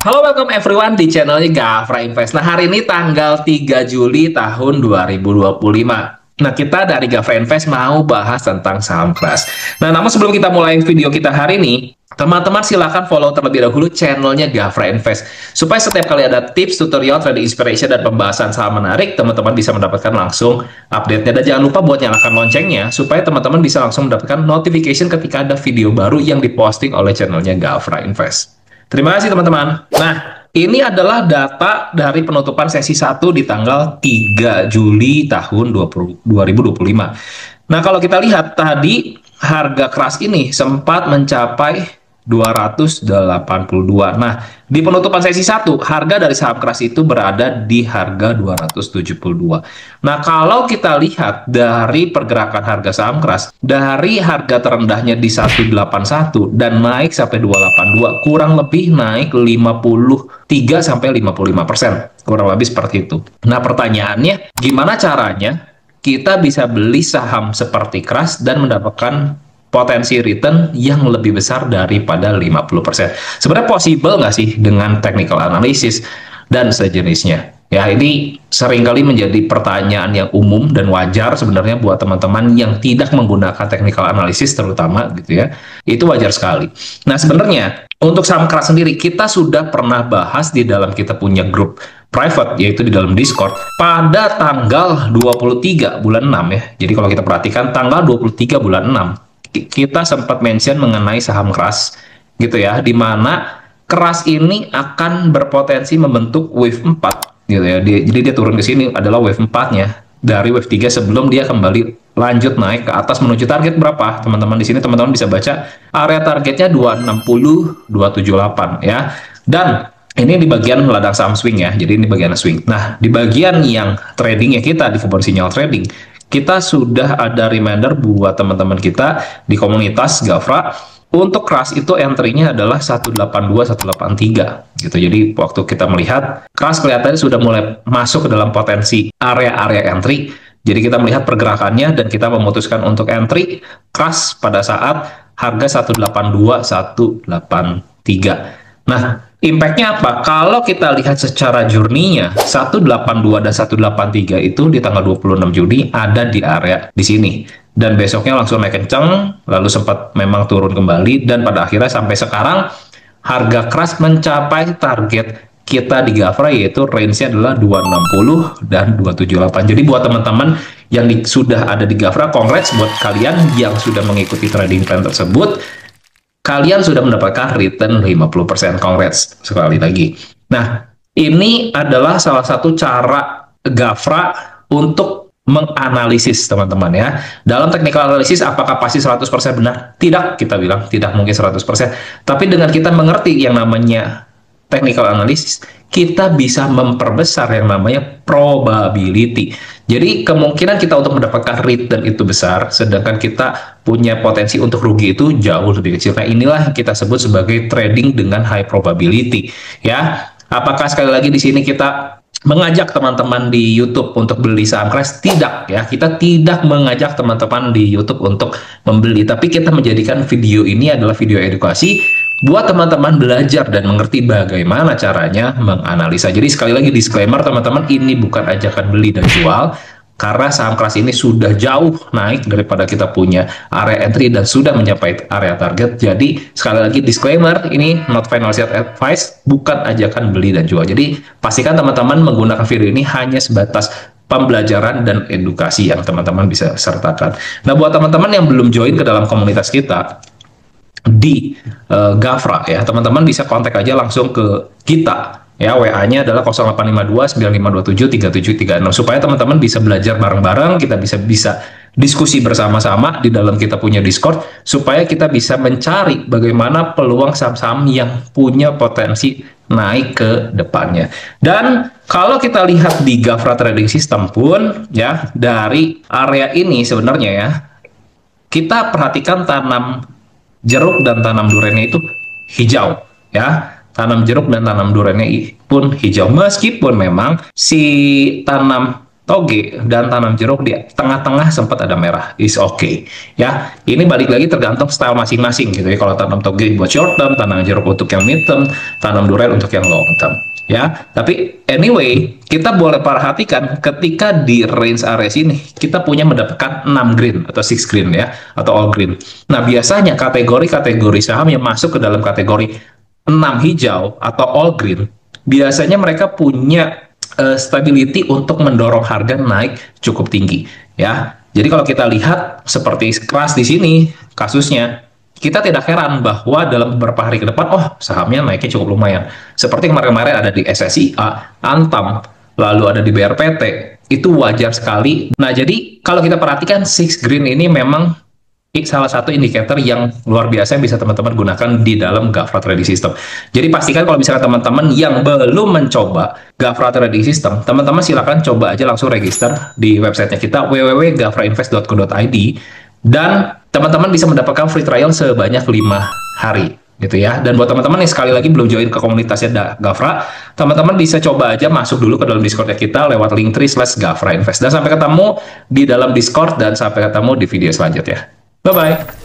Halo, welcome everyone di channelnya Gafra Invest. Nah, hari ini tanggal 3 Juli tahun 2025. Nah, kita dari Gafra Invest mau bahas tentang saham keras. Nah, namun sebelum kita mulai video kita hari ini, teman-teman silakan follow terlebih dahulu channelnya Gafra Invest. Supaya setiap kali ada tips, tutorial, trading inspiration, dan pembahasan saham menarik, teman-teman bisa mendapatkan langsung update-nya. Dan jangan lupa buat nyalakan loncengnya, supaya teman-teman bisa langsung mendapatkan notification ketika ada video baru yang diposting oleh channelnya Gafra Invest. Terima kasih teman-teman. Nah, ini adalah data dari penutupan sesi 1 di tanggal 3 Juli tahun 2025. Nah, kalau kita lihat tadi harga keras ini sempat mencapai 282. Nah, di penutupan sesi 1, harga dari saham keras itu berada di harga 272. Nah, kalau kita lihat dari pergerakan harga saham keras, dari harga terendahnya di 181 dan naik sampai 282, kurang lebih naik 53 sampai 55%. Kurang lebih seperti itu. Nah, pertanyaannya, gimana caranya kita bisa beli saham seperti keras dan mendapatkan potensi return yang lebih besar daripada 50%. Sebenarnya possible nggak sih dengan technical analysis dan sejenisnya? Ya, ini seringkali menjadi pertanyaan yang umum dan wajar sebenarnya buat teman-teman yang tidak menggunakan technical analysis terutama gitu ya. Itu wajar sekali. Nah, sebenarnya untuk saham keras sendiri kita sudah pernah bahas di dalam kita punya grup private, yaitu di dalam Discord pada tanggal 23 bulan 6 ya. Jadi kalau kita perhatikan tanggal 23 bulan 6 kita sempat mention mengenai saham keras gitu ya, di mana keras ini akan berpotensi membentuk wave 4 gitu ya. Jadi dia turun ke sini adalah wave 4-nya dari wave 3 sebelum dia kembali lanjut naik ke atas menuju target berapa? Teman-teman di sini teman-teman bisa baca area targetnya 260 278 ya. Dan ini di bagian ladang saham swing ya. Jadi ini bagian swing. Nah, di bagian yang trading ya kita di Fibonacci sinyal trading, kita sudah ada reminder buat teman-teman kita di komunitas Gafra untuk keras itu entry-nya adalah 182 183 gitu. Jadi waktu kita melihat keras kelihatannya sudah mulai masuk ke dalam potensi area-area entry. Jadi kita melihat pergerakannya dan kita memutuskan untuk entry keras pada saat harga 182 183. Nah, impact-nya apa? Kalau kita lihat secara journey-nya, 182 dan 183 itu di tanggal 26 Juni ada di area di sini. Dan besoknya langsung naik kencang, lalu sempat memang turun kembali, dan pada akhirnya sampai sekarang harga keras mencapai target kita di Gafra, yaitu range-nya adalah 260 dan 278. Jadi buat teman-teman yang sudah ada di Gafra, congrats buat kalian yang sudah mengikuti trading plan tersebut. Kalian sudah mendapatkan return 50%. Congrats sekali lagi. Nah, ini adalah salah satu cara Gafra untuk menganalisis teman-teman ya. Dalam technical analysis apakah pasti 100% benar? Tidak, kita bilang tidak mungkin 100%. Tapi dengan kita mengerti yang namanya technical analysis, kita bisa memperbesar yang namanya probability. Jadi kemungkinan kita untuk mendapatkan return itu besar, sedangkan kita punya potensi untuk rugi itu jauh lebih kecil. Nah, inilah yang kita sebut sebagai trading dengan high probability. Ya, apakah sekali lagi di sini kita mengajak teman-teman di YouTube untuk beli saham keras? Tidak ya, kita tidak mengajak teman-teman di YouTube untuk membeli, tapi kita menjadikan video ini adalah video edukasi buat teman-teman belajar dan mengerti bagaimana caranya menganalisa. Jadi sekali lagi disclaimer teman-teman, ini bukan ajakan beli dan jual, karena saham keras ini sudah jauh naik daripada kita punya area entry dan sudah mencapai area target. Jadi sekali lagi disclaimer, ini not financial advice, bukan ajakan beli dan jual. Jadi pastikan teman-teman menggunakan video ini hanya sebatas pembelajaran dan edukasi yang teman-teman bisa sertakan. Nah, buat teman-teman yang belum join ke dalam komunitas kita di Gafra ya, teman-teman bisa kontak aja langsung ke kita ya. WA-nya adalah 0852 9527 3736 supaya teman-teman bisa belajar bareng-bareng, kita bisa diskusi bersama-sama di dalam kita punya Discord, supaya kita bisa mencari bagaimana peluang saham-saham yang punya potensi naik ke depannya. Dan kalau kita lihat di Gafra Trading System pun ya, dari area ini sebenarnya ya, kita perhatikan tanam jeruk dan tanam duriannya itu hijau ya. Tanam jeruk dan tanam duriannya pun hijau, meskipun memang si tanam toge dan tanam jeruk di tengah-tengah sempat ada merah, is okay ya. Ini balik lagi tergantung style masing-masing gitu ya. Kalau tanam toge buat short term, tanam jeruk untuk yang mid term, tanam durian untuk yang long term ya. Tapi anyway, kita boleh perhatikan ketika di range area ini kita punya mendapatkan 6 green atau 6 green ya, atau all green. Nah, biasanya kategori-kategori saham yang masuk ke dalam kategori 6 hijau atau all green, biasanya mereka punya stability untuk mendorong harga naik cukup tinggi ya. Jadi kalau kita lihat seperti keras di sini kasusnya, kita tidak heran bahwa dalam beberapa hari ke depan, oh sahamnya naiknya cukup lumayan. Seperti kemarin-kemarin ada di SSIA, Antam, lalu ada di BRPT, itu wajar sekali. Nah, jadi kalau kita perhatikan six green ini memang salah satu indikator yang luar biasa yang bisa teman-teman gunakan di dalam Gafra Trading System. Jadi pastikan kalau misalnya teman-teman yang belum mencoba Gafra Trading System, teman-teman silakan coba aja langsung register di websitenya kita www.gafrainvest.co.id, dan teman-teman bisa mendapatkan free trial sebanyak 5 hari gitu ya. Dan buat teman-teman yang sekali lagi belum join ke komunitasnya Gafra, teman-teman bisa coba aja masuk dulu ke dalam Discordnya kita lewat linktree/gafrainvest. Dan sampai ketemu di dalam Discord, dan sampai ketemu di video selanjutnya. Bye-bye.